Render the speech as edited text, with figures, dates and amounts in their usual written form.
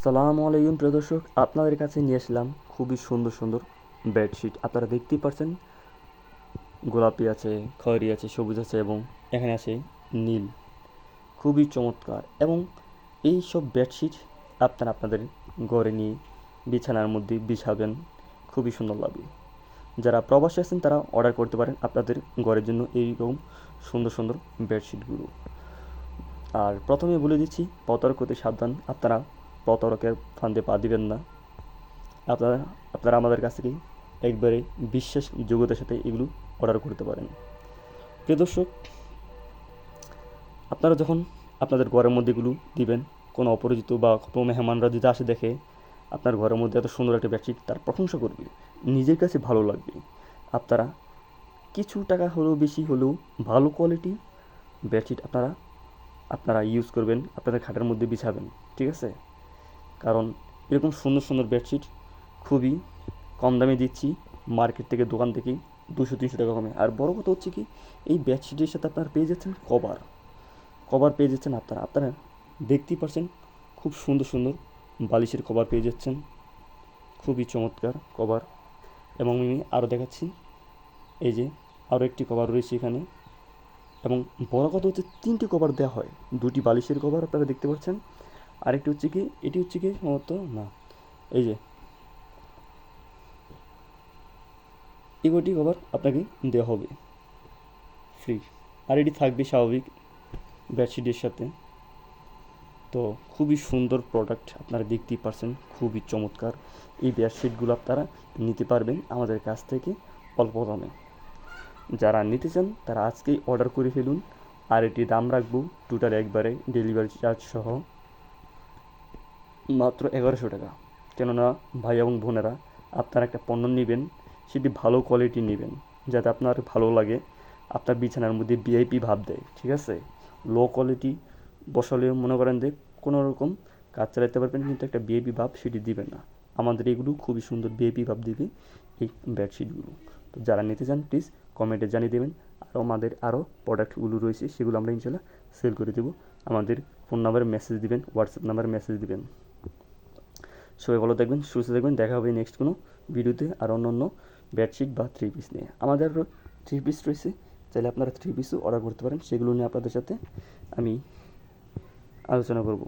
আসসালামু আলাইকুম প্রিয় দর্শক, আপনাদের কাছে নিয়ে আসলাম খুবই সুন্দর সুন্দর বেডশিট। আপনারা দেখতেই পারছেন, গোলাপি আছে, খয়েরি আছে, সবুজ আছে এবং এখানে আছে নীল। খুবই চমৎকার এবং এই সব বেডশিট আপনারা আপনাদের ঘরে নিয়ে বিছানার মধ্যে বিছাবেন, খুবই সুন্দর লাগবে। যারা প্রবাসী আছেন তারা অর্ডার করতে পারেন আপনাদের ঘরের জন্য এইরকম সুন্দর সুন্দর বেডশিটগুলো। আর প্রথমে বলে দিচ্ছি, প্রতারক হতে সাবধান। আপনারা প্রতারকের ফাঁদে পা দিবেন না। আপনারা আপনারা আমাদের কাছ থেকে একবারে বিশ্বাসযোগ্যতার সাথে এগুলো অর্ডার করতে পারেন। প্রিয় দর্শক, আপনারা যখন আপনাদের ঘরের মধ্যে এগুলো দিবেন, কোনো অপরিচিত বা কোনো মেহমানরা যদি আসে দেখে আপনার ঘরের মধ্যে এত সুন্দর একটা বেডশিট, তার প্রশংসা করবে, নিজের কাছে ভালো লাগবে। আপনারা কিছু টাকা হলেও বেশি হলেও ভালো কোয়ালিটি বেডশিট আপনারা আপনারা ইউজ করবেন, আপনাদের খাটের মধ্যে বিছাবেন, ঠিক আছে? কারণ এরকম সুন্দর সুন্দর বেডশিট খুবই কম দামে দিচ্ছি, মার্কেট থেকে, দোকান থেকে 200-300 টাকা কমে। আর বড় কথা হচ্ছে কি, এই বেডশিটের সাথে আপনারা পেয়ে যাচ্ছেন কভার। কভার পেয়ে যাচ্ছেন আপনারা আপনারা দেখতেই পারছেন, খুব সুন্দর সুন্দর বালিশের কভার পেয়ে যাচ্ছেন, খুবই চমৎকার কভার। এবং আমি আরও দেখাচ্ছি, এই যে আরও একটি কভার রয়েছে এখানে। এবং বড় কথা হচ্ছে 3টি কভার দেওয়া হয়, 2টি বালিশের কভার আপনারা দেখতে পাচ্ছেন, আরেকটি হচ্ছে কি, এটি হচ্ছে কি সম্ভবত না, এই যে এই কটি কভার আপনাকে দেওয়া হবে ফ্রি। আর এটি থাকবে স্বাভাবিক বেডশিটের সাথে। তো খুবই সুন্দর প্রোডাক্ট, আপনারা দেখতেই পারছেন, খুবই চমৎকার। এই বেডশিটগুলো আপনারা নিতে পারবেন আমাদের কাছ থেকে অল্প দামে। যারা নিতে চান তারা আজকেই অর্ডার করে ফেলুন। আর এটির দাম রাখবো টোটাল একবারে ডেলিভারি চার্জ সহ মাত্র 1100 টাকা। কেননা ভাই এবং বোনেরা, আপনারা একটা পণ্য নেবেন, সেটি ভালো কোয়ালিটি নেবেন, যাতে আপনার ভালো লাগে, আপনার বিছানার মধ্যে ভিআইপি ভাব দেয়, ঠিক আছে? লো কোয়ালিটি বসালে মনে করেন যে কোনো রকম কাজ চালাতে পারবেন, কিন্তু একটা ভিআইপি ভাব সেটি দিবেন না। আমাদের এগুলো খুবই সুন্দর ভিআইপি ভাব দিবে এই বেডশিটগুলো। তো যারা নিতে চান প্লিজ কমেন্টে জানিয়ে দেবেন। আর আমাদের আরও প্রোডাক্টগুলো রয়েছে, সেগুলো আমরা ইনশাল্লাহ সেল করে দেবো। আমাদের ফোন নাম্বারে মেসেজ দিবেন, হোয়াটসঅ্যাপ নাম্বারে মেসেজ দিবেন। সবাই ভালো থাকবেন, সুস্থ থাকবেন। দেখা হবে নেক্সট কোনো ভিডিওতে আর অন্য অন্য বেডশিট বা থ্রি পিস নিয়ে। আমাদের থ্রি পিস রয়েছে, চাইলে আপনারা থ্রি পিসও অর্ডার করতে পারেন, সেগুলো নিয়ে আপনাদের সাথে আমি আলোচনা করব।